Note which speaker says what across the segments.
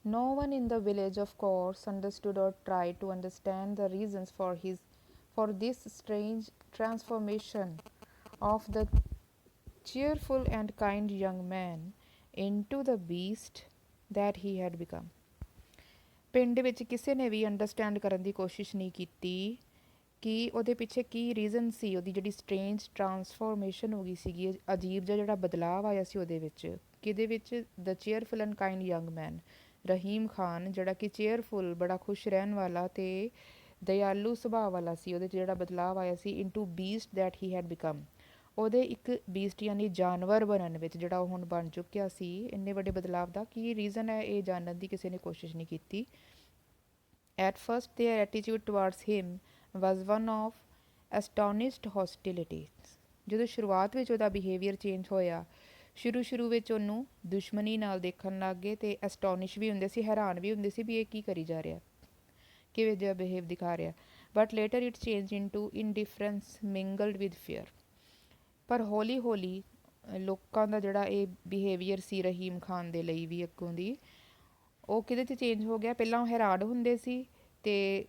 Speaker 1: No one in the village, of course, understood or tried to understand the reasons for this strange transformation of the cheerful and kind young man into the beast that he had become. ਪਿੰਡ ਵਿੱਚ ਕਿਸੇ ਨੇ ਵੀ understand ਕਰਨ ਦੀ ਕੋਸ਼ਿਸ਼ ਨਹੀਂ ਕੀਤੀ ਕਿ ਉਹਦੇ ਪਿੱਛੇ ਕੀ ਰੀਜ਼ਨ ਸੀ, ਉਹਦੀ ਜਿਹੜੀ ਸਟਰੇਂਜ ਟਰਾਂਸਫੋਰਮੇਸ਼ਨ ਹੋ ਗਈ ਸੀਗੀ, ਅਜੀਬ ਜਿਹਾ ਜਿਹੜਾ ਬਦਲਾਅ ਆਇਆ ਸੀ ਉਹਦੇ ਵਿੱਚ। ਕਿਹਦੇ ਵਿੱਚ? The cheerful and kind young man, Rahim Khan, ਜਿਹੜਾ ਕਿ ਚੇਅਰਫੁਲ, ਬੜਾ ਖੁਸ਼ ਰਹਿਣ ਵਾਲਾ ਅਤੇ ਦਇਆਲੂ ਸੁਭਾਅ ਵਾਲਾ ਸੀ, ਉਹਦੇ 'ਚ ਜਿਹੜਾ ਬਦਲਾਅ ਆਇਆ ਸੀ into beast that he had become, ਉਹਦੇ ਇੱਕ ਬੀਸਟ ਯਾਨੀ ਜਾਨਵਰ ਬਣਨ ਵਿੱਚ, ਜਿਹੜਾ ਉਹ ਹੁਣ ਬਣ ਚੁੱਕਿਆ ਸੀ। ਇੰਨੇ ਵੱਡੇ ਬਦਲਾਅ ਦਾ ਕੀ ਰੀਜ਼ਨ ਹੈ, ਇਹ ਜਾਣਨ ਦੀ ਕਿਸੇ ਨੇ ਕੋਸ਼ਿਸ਼ ਨਹੀਂ ਕੀਤੀ। At first their attitude towards him was one of astonished hostility. ਜਦੋਂ ਸ਼ੁਰੂਆਤ ਵਿੱਚ ਉਹਦਾ ਬਿਹੇਵੀਅਰ ਚੇਂਜ ਹੋਇਆ, ਸ਼ੁਰੂ ਵਿੱਚ ਉਹਨੂੰ ਦੁਸ਼ਮਣੀ ਨਾਲ ਦੇਖਣ ਲੱਗ ਗਏ ਅਤੇ ਐਸਟੋਨਿਸ਼ ਵੀ ਹੁੰਦੇ ਸੀ, ਹੈਰਾਨ ਵੀ ਹੁੰਦੇ ਸੀ ਵੀ ਇਹ ਕੀ ਕਰੀ ਜਾ ਰਿਹਾ, ਕਿਵੇਂ ਜਿਹਾ ਬਿਹੇਵ ਦਿਖਾ ਰਿਹਾ। But later it change into indifference mingled with fear. ਪਰ ਹੌਲੀ ਹੌਲੀ ਲੋਕਾਂ ਦਾ ਜਿਹੜਾ ਇਹ ਬਿਹੇਵੀਅਰ ਸੀ ਰਹੀਮ ਖਾਨ ਦੇ ਲਈ ਵੀ ਅੱਗੋਂ ਦੀ, ਉਹ ਕਿਹਦੇ 'ਚ ਚੇਂਜ ਹੋ ਗਿਆ। ਪਹਿਲਾਂ ਉਹ ਹੈਰਾਨ ਹੁੰਦੇ ਸੀ ਅਤੇ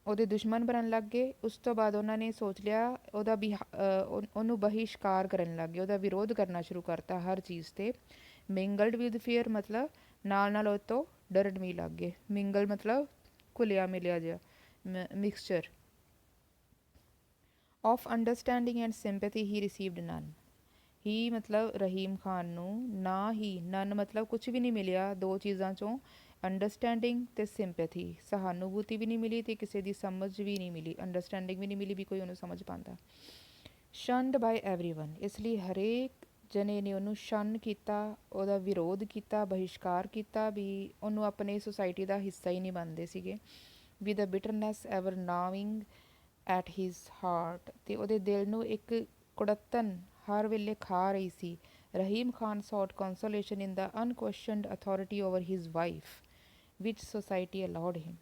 Speaker 1: ਉਹਦੇ ਦੁਸ਼ਮਣ ਬਣਨ ਲੱਗ ਗਏ। ਉਸ ਤੋਂ ਬਾਅਦ ਉਹਨਾਂ ਨੇ ਸੋਚ ਲਿਆ ਉਹਦਾ ਉਹਨੂੰ ਬਹਿਸ਼ਕਾਰ ਕਰਨ ਲੱਗ ਗਏ, ਉਹਦਾ ਵਿਰੋਧ ਕਰਨਾ ਸ਼ੁਰੂ ਕਰਤਾ ਹਰ ਚੀਜ਼ 'ਤੇ। ਮਿੰਗਲਡ ਵਿਦ ਫੀਅਰ ਮਤਲਬ ਨਾਲ ਉਹ ਤੋਂ ਡਰਨ ਵੀ ਲੱਗ ਗਏ। ਮਿੰਗਲ ਮਤਲਬ ਘੁਲਿਆ ਮਿਲਿਆ ਜਿਹਾ, mixture. Of understanding and sympathy he received none. He ਮਤਲਬ ਰਹੀਮ ਖਾਨ ਨੂੰ ਨਾ ਹੀ, ਨਨ ਮਤਲਬ ਕੁਛ ਵੀ ਨਹੀਂ ਮਿਲਿਆ ਦੋ ਚੀਜ਼ਾਂ 'ਚੋਂ, ਅੰਡਰਸਟੈਂਡਿੰਗ ਅਤੇ ਸਿੰਪੈਥੀ। ਸਹਾਨੂਭੂਤੀ ਵੀ ਨਹੀਂ ਮਿਲੀ ਅਤੇ ਕਿਸੇ ਦੀ ਸਮਝ ਵੀ ਨਹੀਂ ਮਿਲੀ, ਅੰਡਰਸਟੈਂਡਿੰਗ ਵੀ ਨਹੀਂ ਮਿਲੀ ਵੀ ਕੋਈ ਉਹਨੂੰ ਸਮਝ ਪਾਉਂਦਾ। ਸ਼ਨਡ ਬਾਈ ਐਵਰੀਵਨ, ਇਸ ਲਈ ਹਰੇਕ ਜਣੇ ਨੇ ਉਹਨੂੰ ਸ਼ਨ ਕੀਤਾ, ਉਹਦਾ ਵਿਰੋਧ ਕੀਤਾ, ਬਹਿਸ਼ਕਾਰ ਕੀਤਾ ਵੀ ਉਹਨੂੰ ਆਪਣੇ ਸੁਸਾਇਟੀ ਦਾ ਹਿੱਸਾ ਹੀ ਨਹੀਂ ਮੰਨਦੇ ਸੀਗੇ। With a bitterness ever gnawing at his heart, ਅਤੇ ਉਹਦੇ ਦਿਲ ਨੂੰ ਇੱਕ ਕੁੜੱਤਨ ਹਰ ਵੇਲੇ ਖਾ ਰਹੀ ਸੀ। ਰਹੀਮ ਖਾਨ ਸੌਟ ਕੰਸੋਲੇਸ਼ਨ ਇਨ ਦ ਅਨਕੁਐਸ਼ਨਡ ਅਥੋਰਿਟੀ ਓਵਰ ਹਿਜ਼ ਵਾਈਫ ਵਿਚ ਸੋਸਾਇਟੀ ਅਲਾਉਡ ਹਿਮ।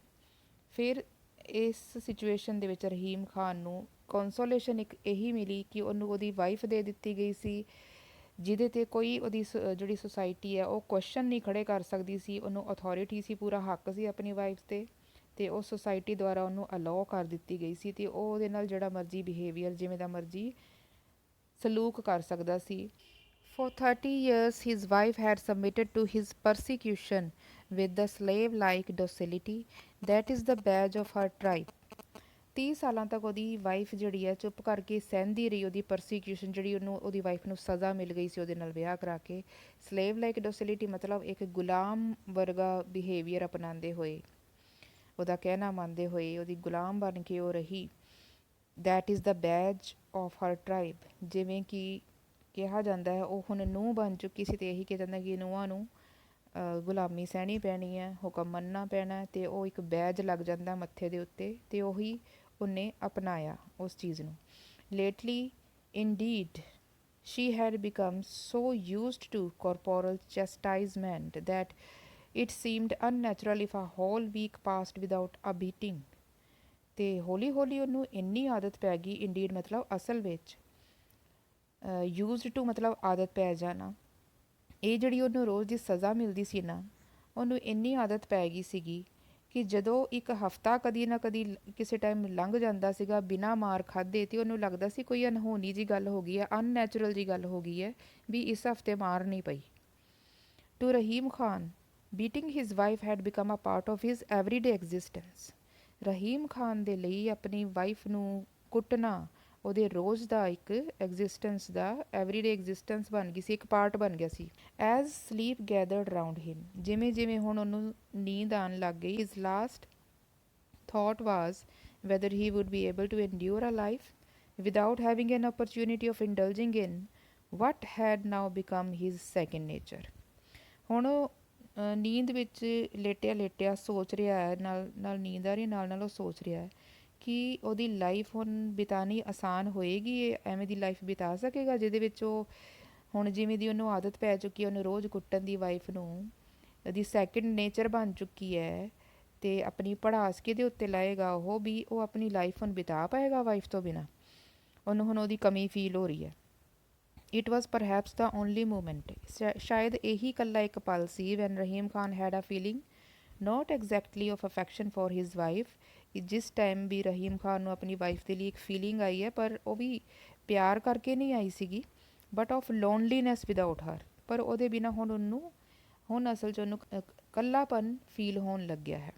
Speaker 1: ਫਿਰ ਇਸ ਸਿਚੁਏਸ਼ਨ ਦੇ ਵਿੱਚ ਰਹੀਮ ਖਾਨ ਨੂੰ ਕੰਸੋਲੇਸ਼ਨ ਇੱਕ ਇਹੀ ਮਿਲੀ ਕਿ ਉਹਨੂੰ ਉਹਦੀ ਵਾਈਫ ਦੇ ਦਿੱਤੀ ਗਈ ਸੀ, ਜਿਹਦੇ 'ਤੇ ਕੋਈ ਉਹਦੀ ਜਿਹੜੀ ਸੁਸਾਇਟੀ ਹੈ ਉਹ ਕੁਐਸ਼ਨ ਨਹੀਂ ਖੜ੍ਹੇ ਕਰ ਸਕਦੀ ਸੀ। ਉਹਨੂੰ ਅਥੋਰਿਟੀ ਸੀ, ਪੂਰਾ ਹੱਕ ਸੀ ਆਪਣੀ ਵਾਈਫ 'ਤੇ, ਅਤੇ ਉਹ ਸੁਸਾਇਟੀ ਦੁਆਰਾ ਉਹਨੂੰ ਅਲਾਓ ਕਰ ਦਿੱਤੀ ਗਈ ਸੀ ਅਤੇ ਉਹ ਉਹਦੇ ਨਾਲ ਜਿਹੜਾ ਮਰਜ਼ੀ ਬਿਹੇਵੀਅਰ, ਜਿਵੇਂ ਦਾ ਮਰਜ਼ੀ ਸਲੂਕ ਕਰ ਸਕਦਾ ਸੀ। For 30 years his wife had submitted to his persecution with the slave-like docility that is the badge of her tribe. 30 ਸਾਲਾਂ ਤੱਕ ਉਹਦੀ ਵਾਈਫ ਜਿਹੜੀ ਹੈ ਚੁੱਪ ਕਰਕੇ ਸਹਿੰਦੀ ਰਹੀ, ਉਹਦੀ ਪਰਸੀਕਿਊਸ਼ਨ ਜਿਹੜੀ ਉਹਨੂੰ, ਉਹਦੀ ਵਾਈਫ ਨੂੰ ਸਜ਼ਾ ਮਿਲ ਗਈ ਸੀ ਉਹਦੇ ਨਾਲ ਵਿਆਹ ਕਰਾ ਕੇ। ਸਲੇਵ ਲਾਈਕ ਡੋਸਿਲਿਟੀ ਮਤਲਬ ਇੱਕ ਗੁਲਾਮ ਵਰਗਾ ਬਿਹੇਵੀਅਰ ਅਪਣਾਉਂਦੇ ਹੋਏ, ਉਹਦਾ ਕਹਿਣਾ ਮੰਨਦੇ ਹੋਏ ਉਹਦੀ ਗੁਲਾਮ ਬਣ ਕੇ ਉਹ ਰਹੀ। That is the badge of her tribe, ਜਿਵੇਂ ਕਿ ਕਿਹਾ ਜਾਂਦਾ ਹੈ ਉਹ ਹੁਣ ਨੂੰਹ ਬਣ ਚੁੱਕੀ ਸੀ ਅਤੇ ਇਹੀ ਕਿਹਾ ਜਾਂਦਾ ਕਿ ਨੂੰਹਾਂ ਨੂੰ ਗੁਲਾਮੀ ਸਹਿਣੀ ਪੈਣੀ ਹੈ, ਹੁਕਮ ਮੰਨਣਾ ਪੈਣਾ, ਅਤੇ ਉਹ ਇੱਕ ਬੈਜ ਲੱਗ ਜਾਂਦਾ ਮੱਥੇ ਦੇ ਉੱਤੇ, ਅਤੇ ਉਹੀ ਉਹਨੇ ਅਪਣਾਇਆ ਉਸ ਚੀਜ਼ ਨੂੰ। Lately indeed she had become so used to corporal chastisement that it seemed unnatural if a whole week passed without a beating. ਅਤੇ ਹੌਲੀ ਹੌਲੀ ਉਹਨੂੰ ਇੰਨੀ ਆਦਤ ਪੈ ਗਈ, ਇੰਡੀਡ ਮਤਲਬ ਅਸਲ ਵਿੱਚ, ਯੂਜ਼ਡ ਟੂ ਮਤਲਬ ਆਦਤ ਪੈ ਜਾਣਾ। ਇਹ ਜਿਹੜੀ ਉਹਨੂੰ ਰੋਜ਼ ਦੀ ਸਜ਼ਾ ਮਿਲਦੀ ਸੀ ਨਾ, ਉਹਨੂੰ ਇੰਨੀ ਆਦਤ ਪੈ ਗਈ ਸੀਗੀ ਕਿ ਜਦੋਂ ਇੱਕ ਹਫ਼ਤਾ ਕਦੀ ਨਾ ਕਦੀ ਕਿਸੇ ਟਾਈਮ ਲੰਘ ਜਾਂਦਾ ਸੀਗਾ ਬਿਨਾਂ ਮਾਰ ਖਾਧੇ, ਅਤੇ ਉਹਨੂੰ ਲੱਗਦਾ ਸੀ ਕੋਈ ਅਨਹੋਣੀ ਜਿਹੀ ਗੱਲ ਹੋ ਗਈ ਹੈ, ਅਨਨੈਚੁਰਲ ਜਿਹੀ ਗੱਲ ਹੋ ਗਈ ਹੈ ਵੀ ਇਸ ਹਫ਼ਤੇ ਮਾਰ ਨਹੀਂ ਪਈ। To Rahim Khan beating his wife had become a part of his everyday existence. Rahim Khan ਦੇ ਲਈ ਆਪਣੀ ਵਾਈਫ ਨੂੰ ਕੁੱਟਣਾ ਉਹਦੇ ਰੋਜ਼ ਦਾ ਇੱਕ ਐਗਜ਼ਿਸਟੈਂਸ ਦਾ, ਐਵਰੀਡੇ ਐਗਜ਼ਿਸਟੈਂਸ ਬਣ ਗਈ ਸੀ, ਇੱਕ ਪਾਰਟ ਬਣ ਗਿਆ ਸੀ। As sleep gathered round him, ਜਿਵੇਂ ਜਿਵੇਂ ਹੁਣ ਉਹਨੂੰ ਨੀਂਦ ਆਉਣ ਲੱਗ ਗਈ, his last thought was whether he would be able to endure a life without having an opportunity of indulging in what had now become his second nature. ਹੁਣ ਉਹ ਨੀਂਦ ਵਿੱਚ ਲੇਟਿਆ ਲੇਟਿਆ ਸੋਚ ਰਿਹਾ ਹੈ, ਨਾਲ ਨੀਂਦ ਆ ਰਹੀ, ਨਾਲ ਉਹ ਸੋਚ ਰਿਹਾ ਹੈ ਕਿ ਉਹਦੀ ਲਾਈਫ ਹੁਣ ਬਿਤਾਉਣੀ ਆਸਾਨ ਹੋਏਗੀ, ਇਹ ਐਵੇਂ ਦੀ ਲਾਈਫ ਬਿਤਾ ਸਕੇਗਾ ਜਿਹਦੇ ਵਿੱਚ ਉਹ ਹੁਣ ਜਿਵੇਂ ਦੀ ਉਹਨੂੰ ਆਦਤ ਪੈ ਚੁੱਕੀ ਹੈ, ਉਹਨੂੰ ਰੋਜ਼ ਕੁੱਟਣ ਦੀ ਵਾਈਫ ਨੂੰ, ਉਹਦੀ ਸੈਕਿੰਡ ਨੇਚਰ ਬਣ ਚੁੱਕੀ ਹੈ, ਅਤੇ ਆਪਣੀ ਪੜਾਸ ਕਿਹਦੇ ਉੱਤੇ ਲਾਏਗਾ ਉਹ ਵੀ ਉਹ ਆਪਣੀ ਲਾਈਫ ਹੁਣ ਬਿਤਾ ਪਾਏਗਾ ਵਾਈਫ ਤੋਂ ਬਿਨਾਂ। ਉਹਨੂੰ ਹੁਣ ਉਹਦੀ ਕਮੀ ਫੀਲ ਹੋ ਰਹੀ ਹੈ। It was perhaps the only moment, ਸ਼ਾਇਦ ਇਹੀ ਇਕੱਲਾ ਇੱਕ ਪਲ ਸੀ when Rahim Khan had a feeling not exactly of affection for his wife. ਜਿਸ ਟਾਈਮ ਵੀ ਰਹੀਮ ਖਾਨ ਨੂੰ ਆਪਣੀ ਵਾਈਫ ਦੇ ਲਈ ਇੱਕ ਫੀਲਿੰਗ ਆਈ ਹੈ, ਪਰ ਉਹ ਵੀ ਪਿਆਰ ਕਰਕੇ ਨਹੀਂ ਆਈ ਸੀਗੀ, ਬਟ ਆਫ ਲੋਨਲੀਨੈਸ ਵਿਦਆਊਟ ਹਰ। ਪਰ ਉਹਦੇ ਬਿਨਾਂ ਹੁਣ ਅਸਲ 'ਚ ਉਹਨੂੰ ਇਕੱਲਾਪਨ ਫੀਲ ਹੋਣ ਲੱਗਿਆ ਹੈ,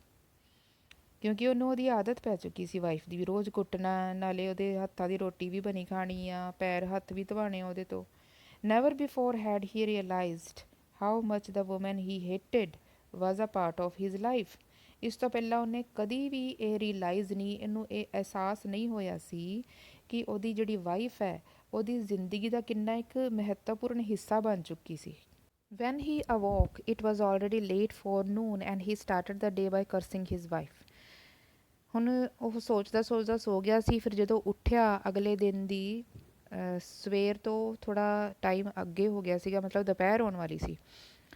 Speaker 1: ਕਿਉਂਕਿ ਉਹਨੂੰ ਉਹਦੀ ਆਦਤ ਪੈ ਚੁੱਕੀ ਸੀ ਵਾਈਫ ਦੀ ਵੀ ਰੋਜ਼ ਕੁੱਟਣਾ, ਨਾਲੇ ਉਹਦੇ ਹੱਥਾਂ ਦੀ ਰੋਟੀ ਵੀ ਬਣੀ ਖਾਣੀ ਆ, ਪੈਰ ਹੱਥ ਵੀ ਧਵਾਣੇ ਉਹਦੇ ਤੋਂ। Never before had he realised how much the woman he hated was a part of his life. ਇਸ ਤੋਂ ਪਹਿਲਾਂ ਉਹਨੇ ਕਦੀ ਵੀ ਇਹ ਰੀਅਲਾਈਜ਼ ਨਹੀਂ, ਇਹਨੂੰ ਇਹ ਅਹਿਸਾਸ ਨਹੀਂ ਹੋਇਆ ਸੀ ਕਿ ਉਹਦੀ ਜਿਹੜੀ ਵਾਈਫ ਹੈ ਉਹਦੀ ਜ਼ਿੰਦਗੀ ਦਾ ਕਿੰਨਾ ਇੱਕ ਮਹੱਤਵਪੂਰਨ ਹਿੱਸਾ ਬਣ ਚੁੱਕੀ ਸੀ। When he awoke, it was already late forenoon and he started the day by cursing his wife. ਹੁਣ ਉਹ ਸੋਚਦਾ ਸੋ ਗਿਆ ਸੀ। ਫਿਰ ਜਦੋਂ ਉੱਠਿਆ ਅਗਲੇ ਦਿਨ ਦੀ ਸਵੇਰ ਤੋਂ ਥੋੜ੍ਹਾ ਟਾਈਮ ਅੱਗੇ ਹੋ ਗਿਆ ਸੀਗਾ, ਮਤਲਬ ਦੁਪਹਿਰ ਹੋਣ ਵਾਲੀ ਸੀ,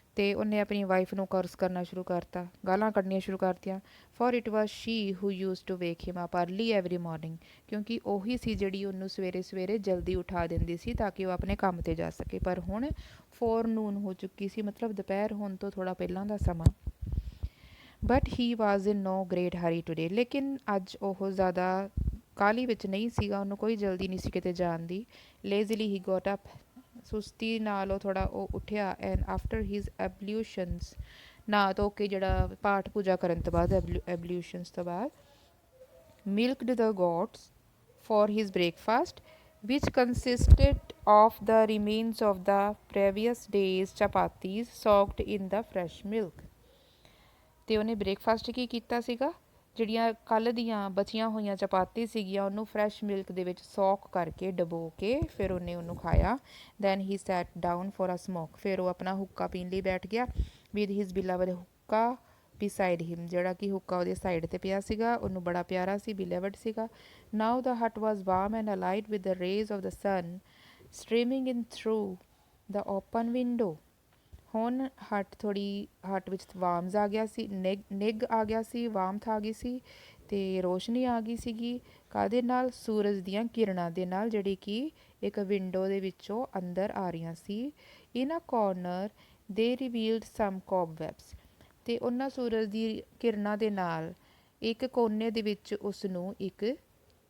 Speaker 1: ਅਤੇ ਉਹਨੇ ਆਪਣੀ ਵਾਈਫ ਨੂੰ ਕਰਸ ਕਰਨਾ ਸ਼ੁਰੂ ਕਰਤਾ, ਗਾਲਾਂ ਕੱਢਣੀਆਂ ਸ਼ੁਰੂ ਕਰਤੀਆਂ। For it was she who used to wake him up early every morning, ਕਿਉਂਕਿ ਉਹੀ ਸੀ ਜਿਹੜੀ ਉਹਨੂੰ ਸਵੇਰੇ ਸਵੇਰੇ ਜਲਦੀ ਉਠਾ ਦਿੰਦੀ ਸੀ ਤਾਂ ਕਿ ਉਹ ਆਪਣੇ ਕੰਮ 'ਤੇ ਜਾ ਸਕੇ। ਪਰ ਹੁਣ ਫੋਰਨੂਨ ਹੋ ਚੁੱਕੀ ਸੀ, ਮਤਲਬ ਦੁਪਹਿਰ ਹੋਣ ਤੋਂ ਥੋੜ੍ਹਾ ਪਹਿਲਾਂ ਦਾ ਸਮਾਂ। But he was in no great hurry today, ਲੇਕਿਨ ਅੱਜ ਉਹ ਜ਼ਿਆਦਾ ਕਾਹਲੀ ਵਿੱਚ ਨਹੀਂ ਸੀਗਾ, ਉਹਨੂੰ ਕੋਈ ਜਲਦੀ ਨਹੀਂ ਸੀ ਕਿਤੇ ਜਾਣ ਦੀ। ਲੇਜ਼ੀਲੀ ਹੀ ਗੋਟ ਅਪ, ਸੁਸਤੀ ਨਾਲ ਉਹ ਥੋੜ੍ਹਾ ਉਹ ਉੱਠਿਆ। ਐਂਡ ਆਫਟਰ ਹਿਜ਼ ਐਬਲਿਊਸ਼ਨਸ, ਨਹਾ ਧੋ ਕੇ ਜਿਹੜਾ ਪਾਠ ਪੂਜਾ ਕਰਨ ਤੋਂ ਬਾਅਦ, ਐਬਲਿਊਸ਼ਨਸ ਤੋਂ ਬਾਅਦ, milked the goats for his breakfast which consisted of the remains of the previous day's chapatis soaked in the fresh milk। ਅਤੇ ਉਹਨੇ ਬ੍ਰੇਕਫਾਸਟ ਕੀ ਕੀਤਾ ਸੀਗਾ, ਜਿਹੜੀਆਂ ਕੱਲ੍ਹ ਦੀਆਂ ਬਚੀਆਂ ਹੋਈਆਂ ਚਪਾਤੀ ਸੀਗੀਆਂ ਉਹਨੂੰ ਫਰੈਸ਼ ਮਿਲਕ ਦੇ ਵਿੱਚ ਸੌਕ ਕਰਕੇ ਡਬੋ ਕੇ ਫਿਰ ਉਹਨੂੰ ਖਾਇਆ। Then he sat down for a smoke, ਫਿਰ ਉਹ ਆਪਣਾ ਹੁੱਕਾ ਪੀਣ ਲਈ ਬੈਠ ਗਿਆ। With his beloved hookah beside him, ਜਿਹੜਾ ਕਿ ਹੁੱਕਾ ਉਹਦੇ ਸਾਈਡ 'ਤੇ ਪਿਆ ਸੀਗਾ, ਉਹਨੂੰ ਬੜਾ ਪਿਆਰਾ ਸੀ, ਬਿਲਵਡ ਸੀਗਾ। Now the hut was warm and alight with the rays of the sun streaming in through the open window. ਹੁਣ ਹੱਟ ਵਿੱਚ ਵਾਰਮਸ ਆ ਗਿਆ ਸੀ, ਨਿੱਘ ਆ ਗਿਆ ਸੀ, ਵਾਰਮਥ ਆ ਗਈ ਸੀ, ਅਤੇ ਰੋਸ਼ਨੀ ਆ ਗਈ ਸੀਗੀ। ਕਾਹਦੇ ਨਾਲ? ਸੂਰਜ ਦੀਆਂ ਕਿਰਨਾਂ ਦੇ ਨਾਲ, ਜਿਹੜੀ ਕਿ ਇੱਕ ਵਿੰਡੋ ਦੇ ਵਿੱਚੋਂ ਅੰਦਰ ਆ ਰਹੀਆਂ ਸੀ। ਇਨ ਅ ਕੋਰਨਰ ਦੇ ਰਿਵੀਲਡ ਸਮ ਕੋਬਵੈਬਸ, ਅਤੇ ਉਹਨਾਂ ਸੂਰਜ ਦੀ ਕਿਰਨਾਂ ਦੇ ਨਾਲ ਇੱਕ ਕੋਨੇ ਦੇ ਵਿੱਚ ਉਸ ਨੂੰ ਇੱਕ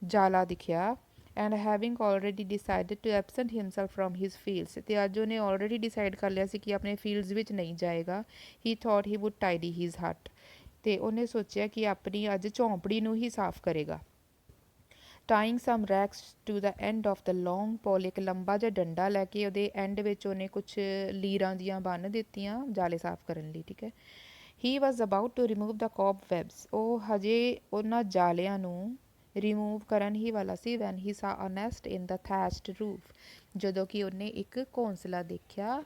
Speaker 1: ਜਾਲਾ ਦਿਖਿਆ। And having already decided to absent himself from his fields, ਅਤੇ ਅੱਜ ਉਹਨੇ ਆਲਰੇਡੀ ਡਿਸਾਈਡ ਕਰ ਲਿਆ ਸੀ ਕਿ ਆਪਣੇ ਫੀਲਡਸ ਵਿੱਚ ਨਹੀਂ ਜਾਏਗਾ। ਹੀ ਥੋਟ ਹੀ ਵੁੱਡ ਟਾਈਡੀ ਹਿਜ਼ ਹਟ, ਅਤੇ ਉਹਨੇ ਸੋਚਿਆ ਕਿ ਆਪਣੀ ਅੱਜ ਝੌਂਪੜੀ ਨੂੰ ਹੀ ਸਾਫ਼ ਕਰੇਗਾ। Tying some rags to the end of the long pole, ਇੱਕ ਲੰਬਾ ਜਿਹਾ ਡੰਡਾ ਲੈ ਕੇ ਉਹਦੇ ਐਂਡ ਵਿੱਚ ਉਹਨੇ ਕੁਛ ਲੀਰਾਂ ਦੀਆਂ ਬੰਨ੍ਹ ਦਿੱਤੀਆਂ ਜਾਲੇ ਸਾਫ਼ ਕਰਨ ਲਈ, ਠੀਕ ਹੈ। ਹੀ ਵਾਜ਼ ਅਬਾਊਟ ਟੂ ਰਿਮੂਵ ਦ ਕੋਬਵੈਬਸ, ਉਹ ਹਜੇ ਉਹਨਾਂ ਜਾਲਿਆਂ ਨੂੰ ਰਿਮੂਵ ਕਰਨ ਹੀ ਵਾਲਾ ਸੀ। ਵੈਨ ਹੀ ਸਾ ਅ ਨੈਸਟ ਇਨ ਦ ਥੈਚਡ ਰੂਫ, ਜਦੋਂ ਕਿ ਉਹਨੇ ਇੱਕ ਘੋਂਸਲਾ ਦੇਖਿਆ,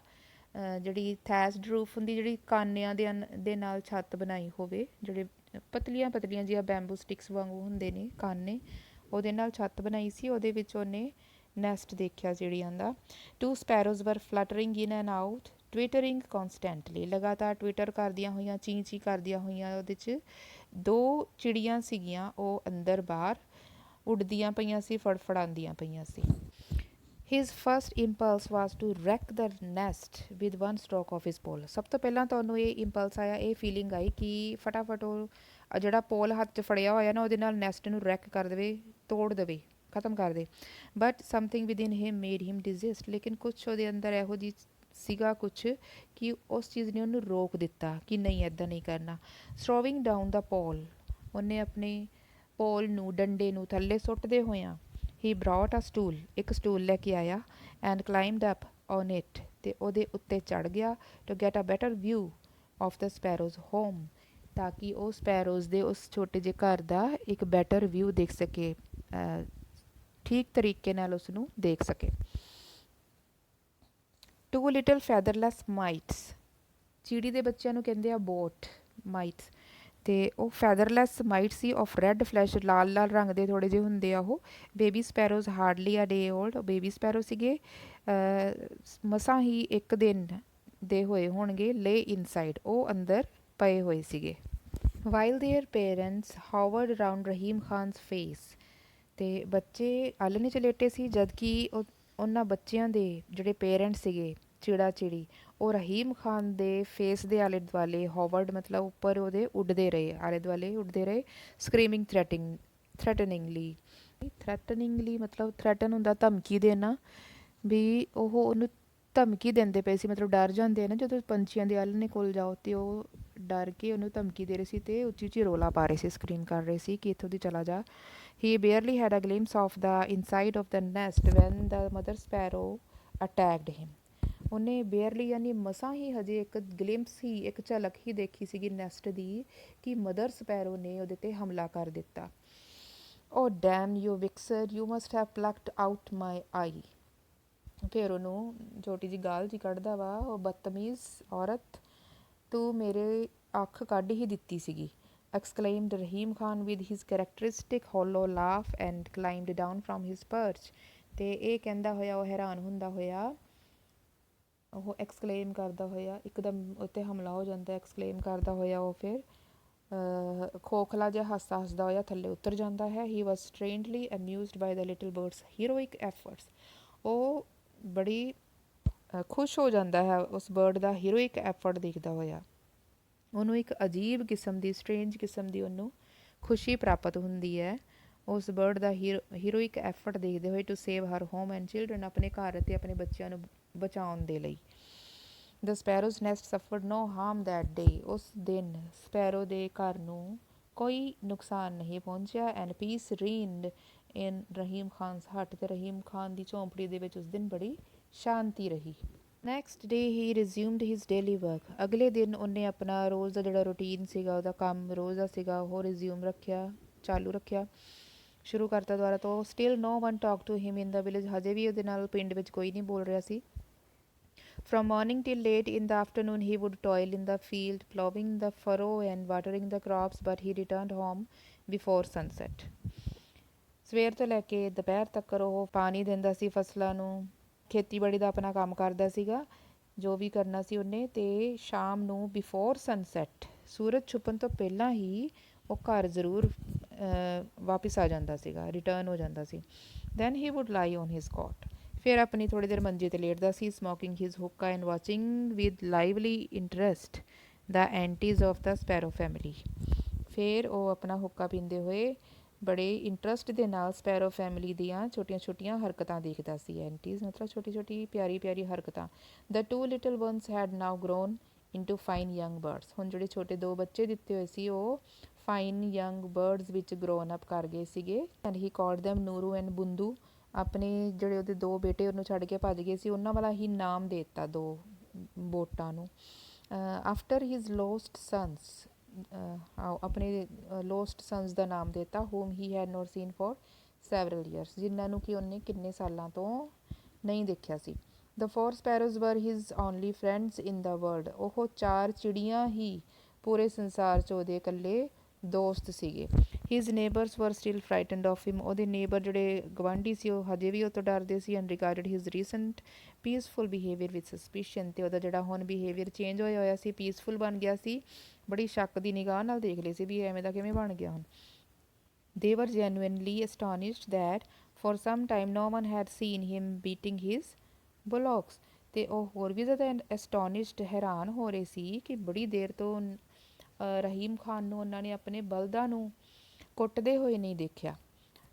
Speaker 1: ਜਿਹੜੀ ਥੈਚਡ ਰੂਫ ਹੁੰਦੀ, ਜਿਹੜੀ ਕਾਨਿਆਂ ਦੇ ਨਾਲ ਛੱਤ ਬਣਾਈ ਹੋਵੇ, ਜਿਹੜੇ ਪਤਲੀਆਂ ਪਤਲੀਆਂ ਜਿਹੀਆਂ ਬੈਂਬੂ ਸਟਿਕਸ ਵਾਂਗੂ ਹੁੰਦੇ ਨੇ ਕਾਨੇ, ਉਹਦੇ ਨਾਲ ਛੱਤ ਬਣਾਈ ਸੀ, ਉਹਦੇ ਵਿੱਚ ਉਹਨੇ ਨੈਸਟ ਦੇਖਿਆ ਚਿੜੀਆਂ ਦਾ। ਟੂ ਸਪੈਰੋਜ਼ ਵਰ ਫਲਟਰਿੰਗ ਇਨ ਐਂਡ ਆਊਟ ਟਵਿਟਰਿੰਗ ਕੌਨਸਟੈਂਟਲੀ, ਲਗਾਤਾਰ ਟਵਿਟਰ ਕਰਦੀਆਂ ਹੋਈਆਂ, ਚੀਂ ਕਰਦੀਆਂ ਹੋਈਆਂ, ਉਹਦੇ 'ਚ 2 ਚਿੜੀਆਂ ਸੀਗੀਆਂ, ਉਹ ਅੰਦਰ ਬਾਹਰ ਉੱਡਦੀਆਂ ਪਈਆਂ ਸੀ, ਫੜਫੜਾਉਂਦੀਆਂ ਪਈਆਂ ਸੀ। His first impulse was to wreck the nest with one stroke of his pole, ਸਭ ਤੋਂ ਪਹਿਲਾਂ ਤੁਹਾਨੂੰ ਇਹ ਇੰਪਲਸ ਆਇਆ, ਇਹ ਫੀਲਿੰਗ ਆਈ ਕਿ ਫਟਾਫਟ ਉਹ ਜਿਹੜਾ ਪੋਲ ਹੱਥ 'ਚ ਫੜਿਆ ਹੋਇਆ ਨਾ, ਉਹਦੇ ਨਾਲ ਨੈਸਟ ਨੂੰ ਰੈਕ ਕਰ ਦੇਵੇ, ਤੋੜ ਦੇਵੇ, ਖ਼ਤਮ ਕਰ ਦੇ। But something within him made him desist, ਲੇਕਿਨ ਕੁਛ ਉਹਦੇ ਅੰਦਰ ਇਹੋ ਜਿਹੀ ਸੀਗਾ ਕੁਛ ਕਿ ਉਸ ਚੀਜ਼ ਨੇ ਉਹਨੂੰ ਰੋਕ ਦਿੱਤਾ ਕਿ ਨਹੀਂ, ਇੱਦਾਂ ਨਹੀਂ ਕਰਨਾ। ਸਟ੍ਰੋਵਿੰਗ ਡਾਊਨ ਦ ਪੋਲ, ਉਹਨੇ ਆਪਣੇ ਪੋਲ ਨੂੰ, ਡੰਡੇ ਨੂੰ ਥੱਲੇ ਸੁੱਟਦੇ ਹੋਇਆਂ, ਹੀ ਬਰੌਟ ਅ ਸਟੂਲ, ਇੱਕ ਸਟੂਲ ਲੈ ਕੇ ਆਇਆ। And climbed up on it, ਅਤੇ ਉਹਦੇ ਉੱਤੇ ਚੜ੍ਹ ਗਿਆ। To get a better view of the sparrows home, ਤਾਂ ਕਿ ਉਹ ਸਪੈਰੋਜ਼ ਦੇ ਉਸ ਛੋਟੇ ਜਿਹੇ ਘਰ ਦਾ ਇੱਕ ਬੈਟਰ ਵਿਊ ਦੇਖ ਸਕੇ, ਠੀਕ ਤਰੀਕੇ ਨਾਲ ਉਸ ਨੂੰ ਦੇਖ ਸਕੇ। ਟੂ ਲਿਟਲ ਫੈਦਰਲੈਸ ਮਾਈਟਸ, ਚਿੜੀ ਦੇ ਬੱਚਿਆਂ ਨੂੰ ਕਹਿੰਦੇ ਆ ਬੋਟ ਮਾਈਟਸ, ਅਤੇ ਉਹ ਫੈਦਰਲੈਸ ਮਾਈਟ ਸੀ, ਆਫ ਰੈੱਡ ਫਲੈਸ਼, ਲਾਲ ਰੰਗ ਦੇ ਥੋੜ੍ਹੇ ਜਿਹੇ ਹੁੰਦੇ ਆ ਉਹ। Baby sparrows hardly a day old, baby sparrow ਸੀਗੇ, ਮਸਾਂ ਹੀ ਇੱਕ ਦਿਨ ਦੇ ਹੋਏ ਹੋਣਗੇ। ਲੇ ਇਨਸਾਈਡ, ਉਹ ਅੰਦਰ ਪਏ ਹੋਏ ਸੀਗੇ। While their parents hovered around Rahim Khan's face, ਅਤੇ ਬੱਚੇ ਆਲ੍ਹਣੇ 'ਚ ਲੇਟੇ ਸੀ, ਜਦ ਕਿ ਉਹਨਾਂ ਬੱਚਿਆਂ ਦੇ ਜਿਹੜੇ ਪੇਰੈਂਟਸ ਸੀਗੇ, ਚਿੜੀ, ਉਹ ਰਹੀਮ ਖਾਨ ਦੇ ਫੇਸ ਦੇ ਆਲੇ ਦੁਆਲੇ ਹੋਵਰਡ ਮਤਲਬ ਉੱਪਰ ਉਹਦੇ ਉੱਡਦੇ ਰਹੇ, ਆਲੇ ਦੁਆਲੇ ਉੱਡਦੇ ਰਹੇ, ਸਕਰੀਮਿੰਗ ਥ੍ਰੈਟਨਿੰਗਲੀ ਮਤਲਬ ਥ੍ਰੈਟਨ ਹੁੰਦਾ ਧਮਕੀ ਦੇਣਾ, ਵੀ ਉਹ ਉਹਨੂੰ ਧਮਕੀ ਦਿੰਦੇ ਪਏ ਸੀ, ਮਤਲਬ ਡਰ ਜਾਂਦੇ ਆ ਨਾ ਜਦੋਂ ਪੰਛੀਆਂ ਦੇ ਆਲ੍ਹਣੇ ਕੋਲ ਜਾਓ, ਅਤੇ ਉਹ ਡਰ ਕੇ ਉਹਨੂੰ ਧਮਕੀ ਦੇ ਰਹੇ ਸੀ ਅਤੇ ਉੱਚੀ ਉੱਚੀ ਰੌਲਾ ਪਾ ਰਹੇ ਸੀ, ਸਕਰੀਮ ਕਰ ਰਹੇ ਸੀ ਕਿ ਇੱਥੋਂ ਦੀ ਚਲਾ ਜਾ। He barely had a glimpse of the inside of the nest when the mother sparrow attacked him. ਉਹਨੇ ਬੇਅਰਲੀ ਯਾਨੀ ਮਸਾਂ ਹੀ ਹਜੇ ਇੱਕ ਗਲਿੰਪਸ ਹੀ, ਇੱਕ ਝਲਕ ਹੀ ਦੇਖੀ ਸੀਗੀ ਨੈਸਟ ਦੀ, ਕਿ ਮਦਰ ਸਪੈਰੋ ਨੇ ਉਹਦੇ 'ਤੇ ਹਮਲਾ ਕਰ ਦਿੱਤਾ। Oh damn you vixen, you must have plucked out my eye. ਫਿਰ ਉਹਨੂੰ ਛੋਟੀ ਜਿਹੀ ਗਾਲ ਜੀ ਕੱਢਦਾ ਵਾ, ਉਹ ਬਦਤਮੀਜ਼ ਔਰਤ, ਤੂੰ ਮੇਰੇ ਅੱਖ ਕੱਢ ਹੀ ਦਿੱਤੀ ਸੀਗੀ। exclaimed Rahim Khan with his characteristic hollow laugh and climbed down from his perch। ਅਤੇ ਇਹ ਕਹਿੰਦਾ ਹੋਇਆ, ਉਹ ਹੈਰਾਨ ਹੁੰਦਾ ਹੋਇਆ, ਉਹ ਐਕਸਕਲੇਮ ਕਰਦਾ ਹੋਇਆ, ਇੱਕਦਮ ਉੱਤੇ ਹਮਲਾ ਹੋ ਜਾਂਦਾ, ਐਕਸਕਲੇਮ ਕਰਦਾ ਹੋਇਆ ਉਹ ਫਿਰ ਖੋਖਲਾ ਜਿਹਾ ਹਾਸਾ ਹੱਸਦਾ ਹੋਇਆ ਥੱਲੇ ਉਤਰ ਜਾਂਦਾ ਹੈ। ਹੀ ਵਾਜ਼ ਸਟ੍ਰੇਂਜਲੀ ਅਮਿਊਜ਼ਡ ਬਾਈ ਦ ਲਿਟਲ ਬਰਡਸ ਹੀਰੋਇਕ ਐਫਰਟਸ। ਉਹ ਬੜੀ ਖੁਸ਼ ਹੋ ਜਾਂਦਾ ਹੈ ਉਸ ਬਰਡ ਦਾ ਹੀਰੋਇਕ ਐਫਰਟ ਦੇਖਦਾ ਹੋਇਆ। ਉਹਨੂੰ ਇੱਕ ਅਜੀਬ ਕਿਸਮ ਦੀ, ਸਟਰੇਂਜ ਕਿਸਮ ਦੀ ਉਹਨੂੰ ਖੁਸ਼ੀ ਪ੍ਰਾਪਤ ਹੁੰਦੀ ਹੈ ਉਸ ਬਰਡ ਦਾ ਹੀਰੋਇਕ ਐਫਰਟ ਦੇਖਦੇ ਹੋਏ, to save her home and children, ਆਪਣੇ ਘਰ ਅਤੇ ਆਪਣੇ ਬੱਚਿਆਂ ਨੂੰ ਬਚਾਉਣ ਦੇ ਲਈ। The sparrows nest suffered no harm that day. ਉਸ ਦਿਨ ਸਪੈਰੋ ਦੇ ਘਰ ਨੂੰ ਕੋਈ ਨੁਕਸਾਨ ਨਹੀਂ ਪਹੁੰਚਿਆ। ਐਂਡ ਪੀਸ ਰੀਨਡ ਇਨ ਰਹੀਮ ਖਾਨਸ ਹੱਟ, ਅਤੇ ਰਹੀਮ ਖਾਨ ਦੀ ਝੌਂਪੜੀ ਦੇ ਵਿੱਚ ਉਸ ਦਿਨ ਬੜੀ ਸ਼ਾਂਤੀ ਰਹੀ। ਨੈਕਸਟ ਡੇ ਹੀ ਰਿਜ਼ਿਊਮਡ ਹਿਜ਼ ਡੇਲੀ ਵਰਕ। ਅਗਲੇ ਦਿਨ ਉਹਨੇ ਆਪਣਾ ਰੋਜ਼ ਦਾ ਜਿਹੜਾ ਰੂਟੀਨ ਸੀਗਾ, ਉਹਦਾ ਕੰਮ ਰੋਜ਼ ਦਾ ਸੀਗਾ, ਉਹ ਰਿਜ਼ਿਊਮ ਰੱਖਿਆ, ਚਾਲੂ ਰੱਖਿਆ, ਸ਼ੁਰੂ ਕਰਤਾ ਦੁਬਾਰਾ ਤੋਂ। Still no one talk to him in the village. ਹਜੇ ਵੀ ਉਹਦੇ ਨਾਲ ਪਿੰਡ ਵਿੱਚ ਕੋਈ ਨਹੀਂ ਬੋਲ ਰਿਹਾ ਸੀ। From morning till late in the afternoon he would toil in the field, ploughing the furrow and watering the crops, but he returned home before sunset। ਸਵੇਰ ਤੋਂ ਲੈ ਕੇ ਦੁਪਹਿਰ ਤੱਕ ਉਹ ਪਾਣੀ ਦਿੰਦਾ ਸੀ ਫਸਲਾਂ ਨੂੰ, ਖੇਤੀਬਾੜੀ ਦਾ ਆਪਣਾ ਕੰਮ ਕਰਦਾ ਸੀਗਾ, ਜੋ ਵੀ ਕਰਨਾ ਸੀ ਉਹਨੇ, ਅਤੇ ਸ਼ਾਮ ਨੂੰ ਬਿਫੋਰ ਸਨਸੈਟ, ਸੂਰਜ ਛੁਪਣ ਤੋਂ ਪਹਿਲਾਂ ਹੀ ਉਹ ਘਰ ਜ਼ਰੂਰ ਵਾਪਿਸ ਆ ਜਾਂਦਾ ਸੀਗਾ, ਰਿਟਰਨ ਹੋ ਜਾਂਦਾ ਸੀ। Then he would lie on his cot. ਫਿਰ ਆਪਣੀ ਥੋੜ੍ਹੀ ਦੇਰ ਮੰਜੇ 'ਤੇ ਲੇਟਦਾ ਸੀ, smoking his hookah and watching with lively interest the antics of the sparrow family. ਫਿਰ ਉਹ ਆਪਣਾ ਹੁੱਕਾ ਪੀਂਦੇ ਹੋਏ ਬੜੇ ਇੰਟਰਸਟ ਦੇ ਨਾਲ ਸਪੈਰੋ ਫੈਮਿਲੀ ਦੀਆਂ ਛੋਟੀਆਂ ਛੋਟੀਆਂ ਹਰਕਤਾਂ ਦੇਖਦਾ ਸੀ। ਐਂਟੀਜ਼ ਮਤਲਬ ਛੋਟੀ ਛੋਟੀ ਪਿਆਰੀ ਪਿਆਰੀ ਹਰਕਤਾਂ। The two little ones had now grown into fine young birds. ਹੁਣ ਜਿਹੜੇ ਛੋਟੇ ਦੋ ਬੱਚੇ ਦਿੱਤੇ ਹੋਏ ਸੀ ਉਹ ਫਾਈਨ ਯੰਗ ਬਰਡਸ ਵਿੱਚ ਗਰੋਨ ਅਪ ਕਰ ਗਏ ਸੀਗੇ। And he called them Nuru and Bundu. ਆਪਣੇ ਜਿਹੜੇ ਉਹਦੇ ਦੋ ਬੇਟੇ ਉਹਨੂੰ ਛੱਡ ਕੇ ਭੱਜ ਗਏ ਸੀ, ਉਹਨਾਂ ਵਾਲਾ ਹੀ ਨਾਮ ਦੇ ਦਿੱਤਾ ਦੋ ਬੋਟਾਂ ਨੂੰ। ਆਫਟਰ ਹਿਜ਼ ਲੋਸਟ ਸਨਸ, ਆਪਣੇ ਲੋਸਟ ਸਨਸ ਦਾ ਨਾਮ ਦਿੱਤਾ, home he had note scene for several years, ਜਿਨ੍ਹਾਂ ਨੂੰ ਕਿ ਉਹਨੇ ਕਿੰਨੇ ਸਾਲਾਂ ਤੋਂ ਨਹੀਂ ਦੇਖਿਆ ਸੀ। ਦ ਫੋਰ ਸਪੈਰੋਜ਼ ਵਰ his only friends in the world. ਉਹ ਚਾਰ ਚਿੜੀਆਂ ਹੀ ਪੂਰੇ ਸੰਸਾਰ 'ਚ ਉਹਦੇ ਇਕੱਲੇ ਦੋਸਤ ਸੀਗੇ। ਹਿਜ਼ ਨੇਬਰਸ ਵਰ ਸਟਿਲ ਫਰਾਈਟਨਡ ਆਫ ਹਿਮ। ਉਹਦੇ ਨੇਬਰ ਜਿਹੜੇ ਗਵਾਂਢੀ ਸੀ ਉਹ ਹਜੇ ਵੀ ਉਹ ਤੋਂ ਡਰਦੇ ਸੀ। And regarded his recent peaceful behaviour with suspicion. ਅਤੇ ਉਹਦਾ ਜਿਹੜਾ ਹੁਣ ਬਿਹੇਵੀਅਰ ਚੇਂਜ ਹੋਇਆ ਹੋਇਆ ਸੀ, ਪੀਸਫੁਲ ਬਣ ਗਿਆ ਸੀ, ਬੜੀ ਸ਼ੱਕ ਦੀ ਨਿਗਾਹ ਨਾਲ ਦੇਖ ਲਏ ਸੀ ਵੀ ਐਵੇਂ ਦਾ ਕਿਵੇਂ ਬਣ ਗਿਆ ਹੁਣ। They were genuinely astonished that for some time no one had seen him beating his bullocks। ਅਤੇ ਉਹ ਹੋਰ ਵੀ ਜ਼ਿਆਦਾ ਐਸਟੋਨਿਸ਼ਡ, ਹੈਰਾਨ ਹੋ ਰਹੇ ਸੀ ਕਿ ਬੜੀ ਦੇਰ ਤੋਂ ਰਹੀਮ ਖਾਨ ਨੂੰ ਉਹਨਾਂ ਨੇ ਆਪਣੇ ਬਲਦਾਂ ਨੂੰ ਕੁੱਟਦੇ ਹੋਏ ਨਹੀਂ ਦੇਖਿਆ।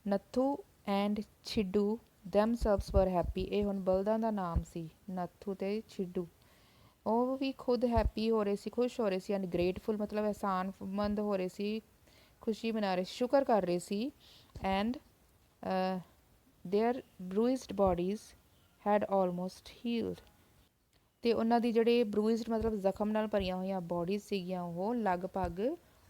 Speaker 1: ਨੱਥੂ ਐਂਡ ਛਿੱਡੂ ਦੈਮਸੈਲਵਸ ਵਰ ਹੈਪੀ। ਇਹ ਹੁਣ ਬਲਦਾਂ ਦਾ ਨਾਮ ਸੀ, ਨੱਥੂ ਅਤੇ ਛਿੱਡੂ। ਉਹ ਵੀ ਖੁਦ ਹੈਪੀ ਹੋ ਰਹੇ ਸੀ, ਖੁਸ਼ ਹੋ ਰਹੇ ਸੀ। ਐਂਡ ਗ੍ਰੇਟਫੁਲ ਮਤਲਬ ਅਹਿਸਾਨਮੰਦ ਹੋ ਰਹੇ ਸੀ, ਖੁਸ਼ੀ ਮਨਾ ਰਹੇ, ਸ਼ੁਕਰ ਕਰ ਰਹੇ ਸੀ। And their bruised bodies had almost healed. ਅਤੇ ਉਹਨਾਂ ਦੀ ਜਿਹੜੇ ਬਰੂਇਜ਼ਡ ਮਤਲਬ ਜ਼ਖਮ ਨਾਲ ਭਰੀਆਂ ਹੋਈਆਂ ਬੋਡੀਜ਼ ਸੀਗੀਆਂ, ਉਹ ਲਗਭਗ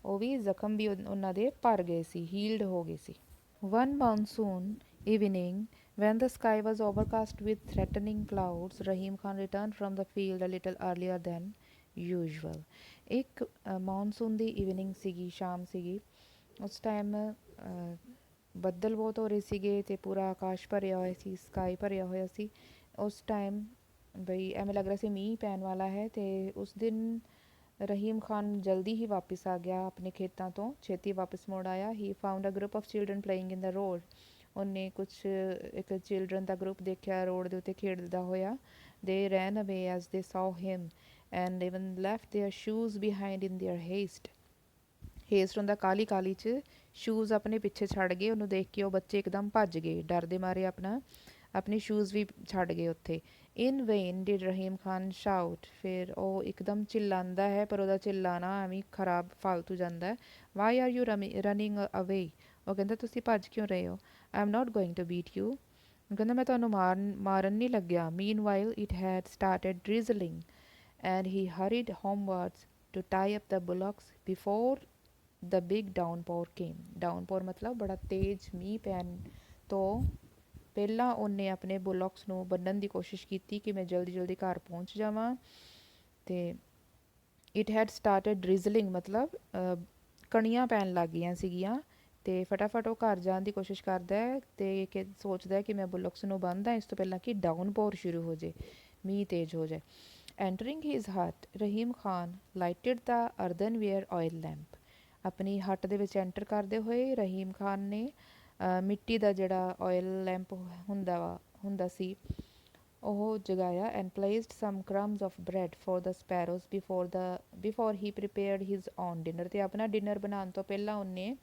Speaker 1: ਉਹ ਵੀ ਜ਼ਖਮ ਵੀ ਉਹਨਾਂ ਦੇ ਭਰ ਗਏ ਸੀ, ਹੀਲਡ ਹੋ ਗਏ ਸੀ। One monsoon evening when the sky was overcast with threatening clouds, Rahim Khan returned from the field a little earlier than usual। ਇੱਕ ਮਾਨਸੂਨ ਦੀ ਇਵਨਿੰਗ ਸੀਗੀ, ਸ਼ਾਮ ਸੀਗੀ। ਉਸ ਟਾਈਮ ਬੱਦਲ ਬਹੁਤ ਹੋ ਰਹੇ ਸੀਗੇ ਅਤੇ ਪੂਰਾ ਆਕਾਸ਼ ਭਰਿਆ ਹੋਇਆ ਸੀ, ਸਕਾਈ ਭਰਿਆ ਹੋਇਆ ਸੀ। ਉਸ ਟਾਈਮ ਬਈ ਐਵੇਂ ਲੱਗ ਰਿਹਾ ਸੀ ਮੀਂਹ ਪੈਣ ਵਾਲਾ ਹੈ। ਅਤੇ ਉਸ ਦਿਨ ਰਹੀਮ ਖਾਨ ਜਲਦੀ ਹੀ ਵਾਪਿਸ ਆ ਗਿਆ ਆਪਣੇ ਖੇਤਾਂ ਤੋਂ, ਛੇਤੀ ਵਾਪਿਸ ਮੁੜ ਆਇਆ। He found a group of children playing in the road. ਉਹਨੇ ਕੁਛ ਇੱਕ ਚਿਲਡਰਨ ਦਾ ਗਰੁੱਪ ਦੇਖਿਆ ਰੋਡ ਦੇ ਉੱਤੇ ਖੇਡਦਾ ਹੋਇਆ। They ran away as they saw him and even left their shoes behind in their haste. ਹੇਸਟ ਹੁੰਦਾ ਕਾਲੀ ਕਾਲੀ 'ਚ ਸ਼ੂਜ਼ ਆਪਣੇ ਪਿੱਛੇ ਛੱਡ ਗਏ, ਉਹਨੂੰ ਦੇਖ ਕੇ ਉਹ ਬੱਚੇ ਇੱਕਦਮ ਭੱਜ ਗਏ, ਡਰ ਦੇ ਮਾਰੇ ਆਪਣੀ ਸ਼ੂਜ਼ ਵੀ ਛੱਡ ਗਏ ਉੱਥੇ। In vain did Rahim Khan shout, ਫਿਰ ਉਹ ਇੱਕਦਮ ਚਿੱਲਾਂਦਾ ਹੈ ਪਰ ਉਹਦਾ ਚਿੱਲਾਣਾ ਐਵੇਂ ਖਰਾਬ ਫਾਲਤੂ ਜਾਂਦਾ ਹੈ। ਵਾਈ ਆਰ ਯੂ ਰਨਿੰਗ ਅਵੇ, ਉਹ ਕਹਿੰਦਾ ਤੁਸੀਂ ਭੱਜ ਕਿਉਂ ਰਹੇ ਹੋ। I am not going to beat you, ਉਹ ਕਹਿੰਦਾ ਮੈਂ ਤੁਹਾਨੂੰ ਮਾਰਨ ਨਹੀਂ ਲੱਗਿਆ। Meanwhile it had started drizzling and he hurried homewards to tie up the bullocks before the big downpour came. Downpour ਮਤਲਬ ਬੜਾ ਤੇਜ਼ ਮੀਂਹ ਪੈਣ ਤੋਂ ਪਹਿਲਾਂ ਉਹਨੇ ਆਪਣੇ ਬੁਲੌਕਸ ਨੂੰ ਬੰਨ੍ਹਣ ਦੀ ਕੋਸ਼ਿਸ਼ ਕੀਤੀ ਕਿ ਮੈਂ ਜਲਦੀ ਜਲਦੀ ਘਰ ਪਹੁੰਚ ਜਾਵਾਂ। ਅਤੇ ਇਟ ਹੈਡ ਸਟਾਰਟਡ ਡ੍ਰਿਜ਼ਲਿੰਗ ਮਤਲਬ ਕਣੀਆਂ ਪੈਣ ਲੱਗ ਗਈਆਂ ਸੀਗੀਆਂ, ਅਤੇ ਫਟਾਫਟ ਉਹ ਘਰ ਜਾਣ ਦੀ ਕੋਸ਼ਿਸ਼ ਕਰਦਾ ਹੈ ਅਤੇ ਸੋਚਦਾ ਕਿ ਮੈਂ ਬੁਲੌਕਸ ਨੂੰ ਬੰਨ੍ਹਦਾ ਇਸ ਤੋਂ ਪਹਿਲਾਂ ਕਿ ਡਾਊਨਪੋਰ ਸ਼ੁਰੂ ਹੋ ਜਾਏ, ਮੀਂਹ ਤੇਜ਼ ਹੋ ਜਾਏ। ਐਂਟਰਿੰਗ ਹਿਜ਼ ਹਟ, ਰਹੀਮ ਖਾਨ ਲਾਈਟਡ ਦਾ ਅਰਦਨਵੇਅਰ ਆਇਲ ਲੈਂਪ, ਆਪਣੀ ਹੱਟ ਦੇ ਵਿੱਚ ਐਂਟਰ ਕਰਦੇ ਹੋਏ ਰਹੀਮ ਖਾਨ ਨੇ ਮਿੱਟੀ ਦਾ ਜਿਹੜਾ ਆਇਲ ਲੈਂਪ ਹੁੰਦਾ ਸੀ ਉਹ ਜਗਾਇਆ। And placed some crumbs of bread for the sparrows before he prepared his own dinner, ਅਤੇ ਆਪਣਾ ਡਿਨਰ ਬਣਾਉਣ ਤੋਂ ਪਹਿਲਾਂ ਉਹਨੇ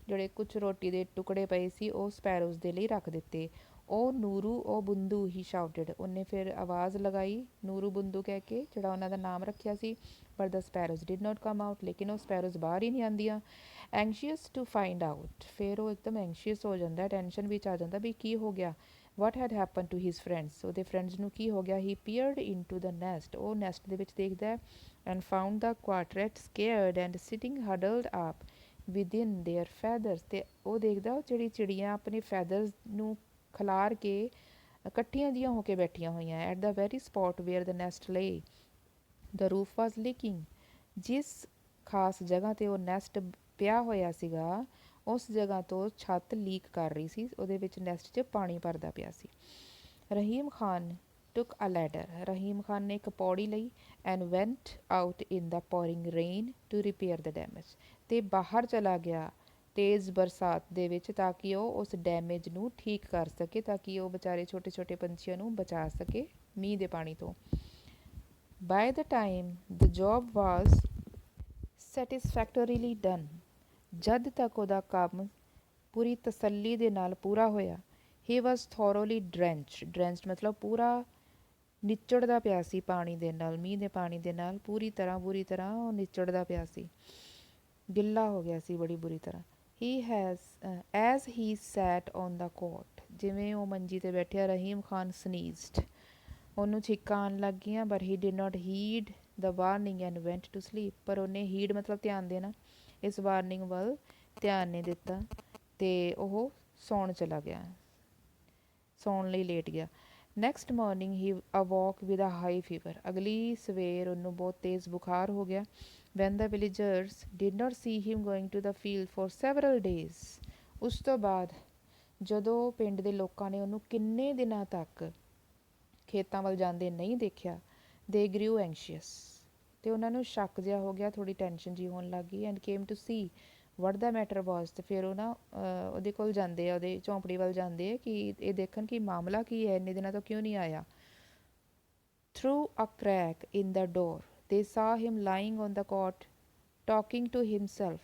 Speaker 1: ਜਿਹੜੇ ਕੁਛ ਰੋਟੀ ਦੇ ਟੁਕੜੇ ਪਏ ਸੀ ਉਹ ਸਪੈਰੋਜ਼ ਦੇ ਲਈ ਰੱਖ ਦਿੱਤੇ। ਉਹ ਨੂਰੂ ਉਹ ਬੁੰਦੂ ਹੀ ਸ਼ਾਊਟਡ, ਉਹਨੇ ਫਿਰ ਆਵਾਜ਼ ਲਗਾਈ ਨੂਰੂ ਬੁੰਦੂ ਕਹਿ ਕੇ, ਜਿਹੜਾ ਉਹਨਾਂ ਦਾ ਨਾਮ ਰੱਖਿਆ ਸੀ। ਪਰ ਦ ਸਪੈਰੋਜ਼ ਡਿਡ ਨਾਟ ਕਮ ਆਊਟ, ਲੇਕਿਨ ਉਹ ਸਪੈਰੋਜ਼ ਬਾਹਰ ਹੀ ਨਹੀਂ ਆਉਂਦੀਆਂ। ਐਂਗਸ਼ੀਅਸ ਟੂ ਫਾਈਂਡ ਆਊਟ, ਫਿਰ ਉਹ ਇੱਕਦਮ ਐਂਗਸ਼ੀਅਸ ਹੋ ਜਾਂਦਾ, ਟੈਨਸ਼ਨ ਵਿੱਚ ਆ ਜਾਂਦਾ ਵੀ ਕੀ ਹੋ ਗਿਆ। What had happen to his friends, ਉਹਦੇ ਫਰੈਂਡਸ ਨੂੰ ਕੀ ਹੋ ਗਿਆ। He peered into the nest, ਉਹ ਨੈਸਟ ਦੇ ਵਿੱਚ ਦੇਖਦਾ and found the quartet scared and sitting huddled up within their feathers, ਅਤੇ ਉਹ ਦੇਖਦਾ ਉਹ ਜਿਹੜੀ ਚਿੜੀਆਂ ਆਪਣੇ ਫੈਦਰਸ ਨੂੰ ਖਿਲਾਰ ਕੇ ਇਕੱਠੀਆਂ ਜਿਹੀਆਂ ਹੋ ਕੇ ਬੈਠੀਆਂ ਹੋਈਆਂ। At the very spot where the nest lay the roof was leaking, ਜਿਸ ਖਾਸ ਜਗ੍ਹਾ 'ਤੇ ਉਹ ਨੈਸਟ ਪਿਆ ਹੋਇਆ ਸੀਗਾ ਉਸ ਜਗ੍ਹਾ ਤੋਂ ਛੱਤ ਲੀਕ ਕਰ ਰਹੀ ਸੀ, ਉਹਦੇ ਵਿੱਚ ਨੈਸਟ 'ਚ ਪਾਣੀ ਭਰਦਾ ਪਿਆ ਸੀ। Rahim Khan took a ladder, Rahim Khan ਨੇ ਇੱਕ ਪੌੜੀ ਲਈ and went out in the pouring rain to repair the damage, ਅਤੇ ਬਾਹਰ ਚਲਾ ਗਿਆ ਤੇਜ਼ ਬਰਸਾਤ ਦੇ ਵਿੱਚ ਤਾਂ ਕਿ ਉਹ ਉਸ ਡੈਮੇਜ ਨੂੰ ਠੀਕ ਕਰ ਸਕੇ, ਤਾਂ ਕਿ ਉਹ ਵਿਚਾਰੇ ਛੋਟੇ ਛੋਟੇ ਪੰਛੀਆਂ ਨੂੰ ਬਚਾ ਸਕੇ ਮੀਂਹ ਦੇ ਪਾਣੀ ਤੋਂ। By the time the job was satisfactorily done, ਜਦ ਤੱਕ ਉਹਦਾ ਕੰਮ ਪੂਰੀ ਤਸੱਲੀ ਦੇ ਨਾਲ ਪੂਰਾ ਹੋਇਆ। ਹੀ ਵਾਜ਼ ਥੋਰੋਲੀ ਡਰੈਂਚਡ ਮਤਲਬ ਪੂਰਾ ਨਿਚੜਦਾ ਪਿਆ ਸੀ ਪਾਣੀ ਦੇ ਨਾਲ, ਮੀਂਹ ਦੇ ਪਾਣੀ ਦੇ ਨਾਲ ਬੁਰੀ ਤਰ੍ਹਾਂ ਉਹ ਨਿਚੜਦਾ ਪਿਆ ਸੀ, ਗਿੱਲਾ ਹੋ ਗਿਆ ਸੀ ਬੜੀ ਬੁਰੀ ਤਰ੍ਹਾਂ। As he sat on the cot, ਜਿਵੇਂ ਉਹ ਮੰਜੀ 'ਤੇ ਬੈਠਿਆ ਰਹੀਮ ਖਾਨ ਸਨੀਜ਼ਡ, ਉਹਨੂੰ ਛਿੱਕਾਂ ਆਉਣ ਲੱਗ ਗਈਆਂ। But he did not heed the warning and went to sleep, ਪਰ ਉਹਨੇ ਹੀਡ ਮਤਲਬ ਧਿਆਨ ਦੇਣਾ, ਇਸ ਵਾਰਨਿੰਗ ਵੱਲ ਧਿਆਨ ਨਹੀਂ ਦਿੱਤਾ ਅਤੇ ਉਹ ਸੌਣ ਚਲਾ ਗਿਆ, ਸੌਣ ਲਈ ਲੇਟ ਗਿਆ। Next morning he awoke with a high fever, ਅਗਲੀ ਸਵੇਰ ਉਹਨੂੰ ਬਹੁਤ ਤੇਜ਼ ਬੁਖਾਰ ਹੋ ਗਿਆ। When the villagers did not see him going to the field for several days, ਉਸ ਤੋਂ ਬਾਅਦ ਜਦੋਂ ਪਿੰਡ ਦੇ ਲੋਕਾਂ ਨੇ ਉਹਨੂੰ ਕਿੰਨੇ ਦਿਨਾਂ ਤੱਕ ਖੇਤਾਂ ਵੱਲ ਜਾਂਦੇ ਨਹੀਂ ਦੇਖਿਆ, ਦੇ ਗ੍ਰਿਊ ਐਂਸ਼ੀਅਸ, ਅਤੇ ਉਹਨਾਂ ਨੂੰ ਸ਼ੱਕ ਜਿਹਾ ਹੋ ਗਿਆ, ਥੋੜ੍ਹੀ ਟੈਨਸ਼ਨ ਜਿਹੀ ਹੋਣ ਲੱਗ ਗਈ। And came to see what the matter was, ਅਤੇ ਫਿਰ ਉਹ ਨਾ ਉਹਦੇ ਕੋਲ ਜਾਂਦੇ ਆ, ਉਹਦੇ ਝੌਂਪੜੀ ਵੱਲ ਜਾਂਦੇ ਆ ਕਿ ਇਹ ਦੇਖਣ ਕਿ ਮਾਮਲਾ ਕੀ ਹੈ, ਇੰਨੇ ਦਿਨਾਂ ਤੋਂ ਕਿਉਂ ਨਹੀਂ ਆਇਆ। Through a crack in the door they saw him lying on the cot talking to himself,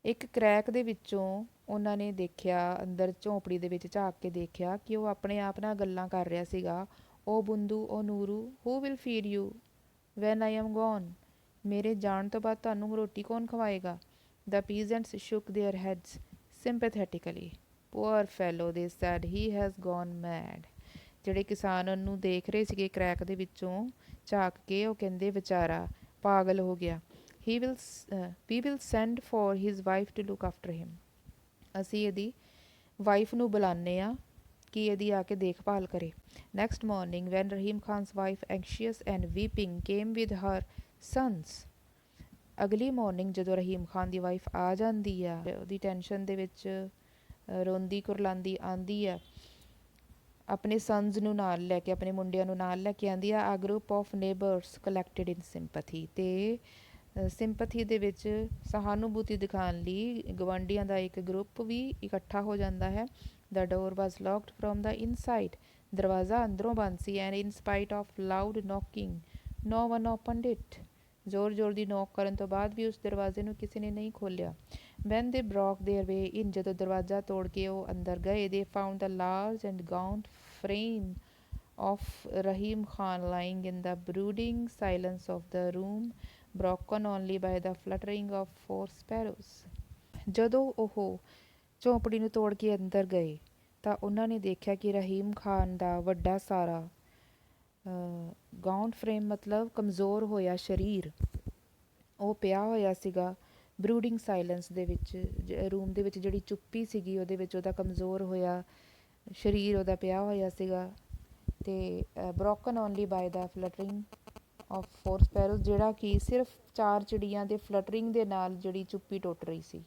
Speaker 1: ਇੱਕ ਕਰੈਕ ਦੇ ਵਿੱਚੋਂ ਉਹਨਾਂ ਨੇ ਦੇਖਿਆ, ਅੰਦਰ ਝੌਂਪੜੀ ਦੇ ਵਿੱਚ ਝਾਕ ਕੇ ਦੇਖਿਆ ਕਿ ਉਹ ਆਪਣੇ ਆਪ ਨਾਲ ਗੱਲਾਂ ਕਰ ਰਿਹਾ ਸੀਗਾ। ਉਹ ਬੁੰਦੂ ਉਹ Nuru, who will feed you when I am gone, ਮੇਰੇ ਜਾਣ ਤੋਂ ਬਾਅਦ ਤੁਹਾਨੂੰ ਰੋਟੀ ਕੌਣ ਖਵਾਏਗਾ। The peasants shook their heads sympathetically, poor fellow they said he has gone mad, ਜਿਹੜੇ ਕਿਸਾਨ ਉਹਨੂੰ ਦੇਖ ਰਹੇ ਸੀਗੇ ਕਰੈਕ ਦੇ ਵਿੱਚੋਂ ਝਾਕ ਕੇ, ਉਹ ਕਹਿੰਦੇ ਵਿਚਾਰਾ ਪਾਗਲ ਹੋ ਗਿਆ। we will send for his wife to look after him, ਅਸੀਂ ਇਹਦੀ ਵਾਈਫ ਨੂੰ ਬੁਲਾਉਂਦੇ ਹਾਂ ਕਿ ਇਹਦੀ ਆ ਕੇ ਦੇਖਭਾਲ ਕਰੇ। Next morning when Rahim Khan's wife anxious and weeping came with her sons, ਅਗਲੀ ਮਾਰਨਿੰਗ ਜਦੋਂ ਰਹੀਮ ਖਾਨ ਦੀ ਵਾਈਫ ਆ ਜਾਂਦੀ ਆ, ਉਹਦੀ ਟੈਨਸ਼ਨ ਦੇ ਵਿੱਚ ਰੋਂਦੀ ਕੁਰਲਾਉਂਦੀ ਆਉਂਦੀ ਆ, ਆਪਣੇ ਸਨਸ ਨੂੰ ਨਾਲ ਲੈ ਕੇ, ਆਪਣੇ ਮੁੰਡਿਆਂ ਨੂੰ ਨਾਲ ਲੈ ਕੇ ਆਉਂਦੀ ਆ। A group of neighbours collected in sympathy, ਅਤੇ ਸਿੰਪਥੀ ਦੇ ਵਿੱਚ ਸਹਾਨੂਭੂਤੀ ਦਿਖਾਉਣ ਲਈ ਗਵਾਂਢੀਆਂ ਦਾ ਇੱਕ ਗਰੁੱਪ ਵੀ ਇਕੱਠਾ ਹੋ ਜਾਂਦਾ ਹੈ। The door was locked from the inside, ਦਰਵਾਜ਼ਾ ਅੰਦਰੋਂ ਬੰਦ ਸੀ and in spite of loud knocking no one opened it. ਜ਼ੋਰ ਜ਼ੋਰ ਦੀ ਨੌਕ ਕਰਨ ਤੋਂ ਬਾਅਦ ਵੀ ਉਸ ਦਰਵਾਜ਼ੇ ਨੂੰ ਕਿਸੇ ਨੇ ਨਹੀਂ ਖੋਲ੍ਹਿਆ। ਵੈਨ ਦੇ ਬ੍ਰੋਕ ਦੇਅਰ ਵੇ ਇਨ, ਜਦੋਂ ਦਰਵਾਜ਼ਾ ਤੋੜ ਕੇ ਉਹ ਅੰਦਰ ਗਏ, they found the large and gaunt frame of Rahim Khan lying in the brooding silence of the room, broken only by the fluttering of 4 sparrows। ਜਦੋਂ ਉਹ ਝੌਂਪੜੀ ਨੂੰ ਤੋੜ ਕੇ ਅੰਦਰ ਗਏ ਤਾਂ ਉਹਨਾਂ ਨੇ ਦੇਖਿਆ ਕਿ ਰਹੀਮ ਖਾਨ ਦਾ ਵੱਡਾ ਸਾਰਾ ਗਾਊਂਟ ਫਰੇਮ ਮਤਲਬ ਕਮਜ਼ੋਰ ਹੋਇਆ ਸਰੀਰ ਉਹ ਪਿਆ ਹੋਇਆ ਸੀਗਾ ਬਰੂਡਿੰਗ ਸਾਇਲੈਂਸ ਦੇ ਵਿੱਚ। ਰੂਮ ਦੇ ਵਿੱਚ ਜਿਹੜੀ ਚੁੱਪੀ ਸੀਗੀ ਉਹਦੇ ਵਿੱਚ ਉਹਦਾ ਕਮਜ਼ੋਰ ਹੋਇਆ ਸਰੀਰ ਉਹਦਾ ਪਿਆ ਹੋਇਆ ਸੀਗਾ। ਅਤੇ broken only bye the ਫਲਟਰਿੰਗ of 4 ਸਪੈਰੋਜ਼, ਜਿਹੜਾ ਕਿ ਸਿਰਫ 4 ਚਿੜੀਆਂ ਦੇ ਫਲਟਰਿੰਗ ਦੇ ਨਾਲ ਜਿਹੜੀ ਚੁੱਪੀ ਟੁੱਟ ਰਹੀ ਸੀ।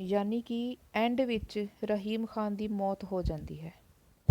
Speaker 1: ਯਾਨੀ ਕਿ ਐਂਡ ਵਿੱਚ ਰਹੀਮ ਖਾਨ ਦੀ ਮੌਤ ਹੋ ਜਾਂਦੀ ਹੈ।